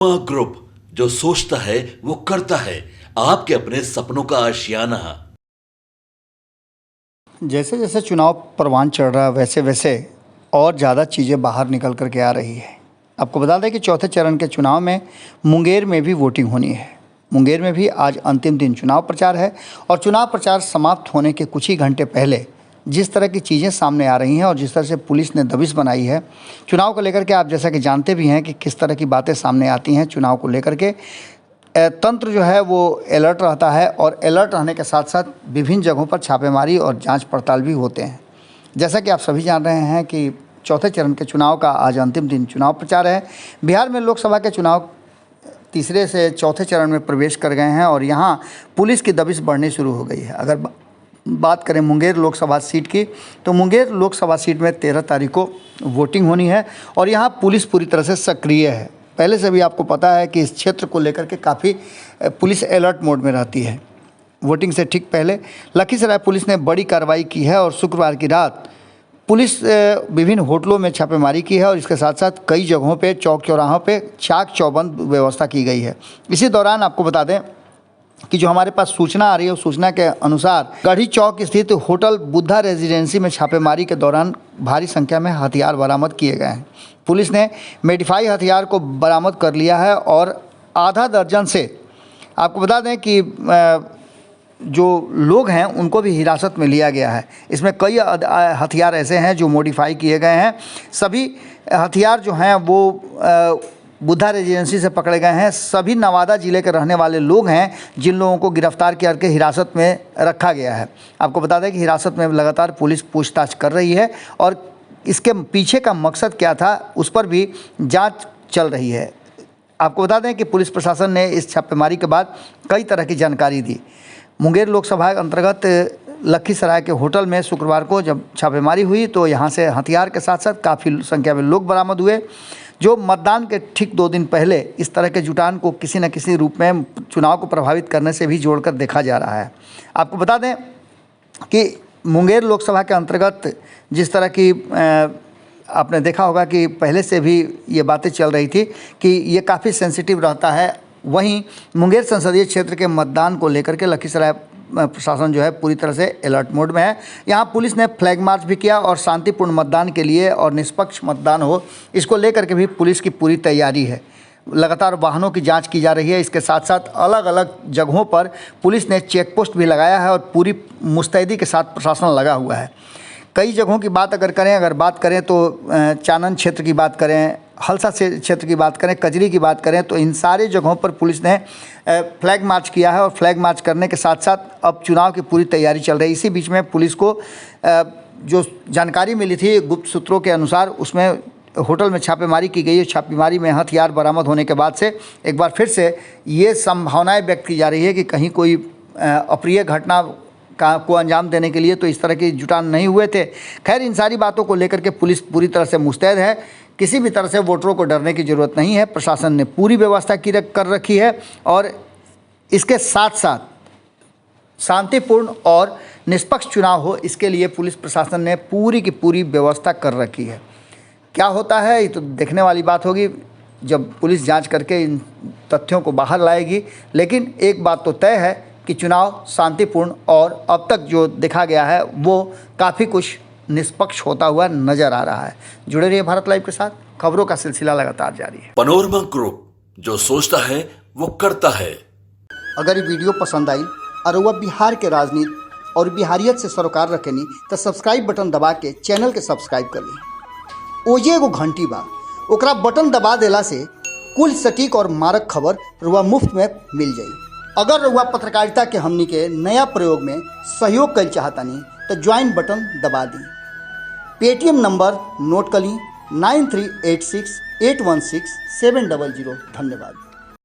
Group, जो सोचता है वो करता है। आपके अपने सपनों का आशियाना। जैसे जैसे चुनाव परवान चढ़ रहा है वैसे वैसे और ज़्यादा चीज़ें बाहर निकल कर के आ रही है। आपको बता दें कि चौथे चरण के चुनाव में मुंगेर में भी वोटिंग होनी है। मुंगेर में भी आज अंतिम दिन चुनाव प्रचार है और चुनाव प्रचार समाप्त होने के कुछ ही घंटे पहले जिस तरह की चीज़ें सामने आ रही हैं और जिस तरह से पुलिस ने दबिश बनाई है चुनाव को लेकर के, आप जैसा कि जानते भी हैं कि किस तरह की बातें सामने आती हैं चुनाव को लेकर के। तंत्र जो है वो अलर्ट रहता है और अलर्ट रहने के साथ साथ विभिन्न जगहों पर छापेमारी और जांच पड़ताल भी होते हैं। जैसा कि आप सभी जान रहे हैं कि चौथे चरण के चुनाव का आज अंतिम दिन चुनाव प्रचार है। बिहार में लोकसभा के चुनाव तीसरे से चौथे चरण में प्रवेश कर गए हैं और यहाँ पुलिस की दबिश बढ़नी शुरू हो गई है। अगर बात करें मुंगेर लोकसभा सीट की, तो मुंगेर लोकसभा सीट में 13 तारीख को वोटिंग होनी है और यहाँ पुलिस पूरी तरह से सक्रिय है। पहले से भी आपको पता है कि इस क्षेत्र को लेकर के काफ़ी पुलिस अलर्ट मोड में रहती है। वोटिंग से ठीक पहले लखीसराय पुलिस ने बड़ी कार्रवाई की है और शुक्रवार की रात पुलिस विभिन्न होटलों में छापेमारी की है और इसके साथ साथ कई जगहों पे चौक चौराहों पे चाक चौबंद व्यवस्था की गई है। इसी दौरान आपको बता दें कि जो हमारे पास सूचना आ रही है उस सूचना के अनुसार गढ़ी चौक स्थित होटल बुद्धा रेजिडेंसी में छापेमारी के दौरान भारी संख्या में हथियार बरामद किए गए हैं। पुलिस ने मेडिफाई हथियार को बरामद कर लिया है और आधा दर्जन से, आपको बता दें कि जो लोग हैं उनको भी हिरासत में लिया गया है। इसमें कई हथियार ऐसे हैं जो मॉडिफाई किए गए हैं। सभी हथियार जो हैं वो बुद्धा रेजिडेंसी से पकड़े गए हैं। सभी नवादा ज़िले के रहने वाले लोग हैं जिन लोगों को गिरफ्तार करके हिरासत में रखा गया है। आपको बता दें कि हिरासत में लगातार पुलिस पूछताछ कर रही है और इसके पीछे का मकसद क्या था उस पर भी जांच चल रही है। आपको बता दें कि पुलिस प्रशासन ने इस छापेमारी के बाद कई तरह की जानकारी दी। मुंगेर लोकसभा अंतर्गत लखीसराय के होटल में शुक्रवार को जब छापेमारी हुई तो यहाँ से हथियार के साथ साथ काफ़ी संख्या में लोग बरामद हुए। जो मतदान के ठीक 2 दिन पहले इस तरह के जुटान को किसी न किसी रूप में चुनाव को प्रभावित करने से भी जोड़कर देखा जा रहा है। आपको बता दें कि मुंगेर लोकसभा के अंतर्गत जिस तरह की आपने देखा होगा कि पहले से भी ये बातें चल रही थी कि ये काफ़ी सेंसिटिव रहता है। वहीं मुंगेर संसदीय क्षेत्र के मतदान को लेकर के लखीसराय प्रशासन जो है पूरी तरह से अलर्ट मोड में है। यहाँ पुलिस ने फ्लैग मार्च भी किया और शांतिपूर्ण मतदान के लिए और निष्पक्ष मतदान हो इसको लेकर के भी पुलिस की पूरी तैयारी है। लगातार वाहनों की जांच की जा रही है। इसके साथ साथ अलग अलग जगहों पर पुलिस ने चेक पोस्ट भी लगाया है और पूरी मुस्तैदी के साथ प्रशासन लगा हुआ है। कई जगहों की बात अगर बात करें तो चानन क्षेत्र की बात करें, हलसा से क्षेत्र की बात करें, कजरी की बात करें, तो इन सारे जगहों पर पुलिस ने फ्लैग मार्च किया है और फ्लैग मार्च करने के साथ साथ अब चुनाव की पूरी तैयारी चल रही है। इसी बीच में पुलिस को जो जानकारी मिली थी गुप्त सूत्रों के अनुसार उसमें होटल में छापेमारी की गई है। छापेमारी में हथियार बरामद होने के बाद से एक बार फिर से ये संभावनाएं व्यक्त की जा रही है कि कहीं कोई अप्रिय घटना को अंजाम देने के लिए तो इस तरह की जुटान नहीं हुए थे। खैर, इन सारी बातों को लेकर के पुलिस पूरी तरह से मुस्तैद है। किसी भी तरह से वोटरों को डरने की ज़रूरत नहीं है। प्रशासन ने पूरी व्यवस्था कर रखी है और इसके साथ साथ शांतिपूर्ण और निष्पक्ष चुनाव हो इसके लिए पुलिस प्रशासन ने पूरी की पूरी व्यवस्था कर रखी है। क्या होता है ये तो देखने वाली बात होगी जब पुलिस जांच करके इन तथ्यों को बाहर लाएगी। लेकिन एक बात तो तय है कि चुनाव शांतिपूर्ण और अब तक जो देखा गया है वो काफ़ी कुछ निष्पक्ष होता हुआ नजर आ रहा है। जुड़े रहिए भारत लाइव के साथ, खबरों का सिलसिला लगातार जारी है। पनोरमा ग्रुप, जो सोचता है वो करता है। अगर ये वीडियो पसंद आई और वह बिहार के राजनीति और बिहारियत से सरोकार रखेनी तो सब्सक्राइब बटन दबा के चैनल के सब्सक्राइब कर ली। ओजे एगो घंटी बा, ओकरा बटन दबा देला से कुल सटीक और मारक खबर रुआ मुफ्त में मिल जाई। अगर रुआ पत्रकारिता के हमनी के नया प्रयोग में सहयोग कर चाहतानी तो ज्वाइन बटन दबा दी। पेटीएम नंबर नोट कर ली 9386816700। धन्यवाद।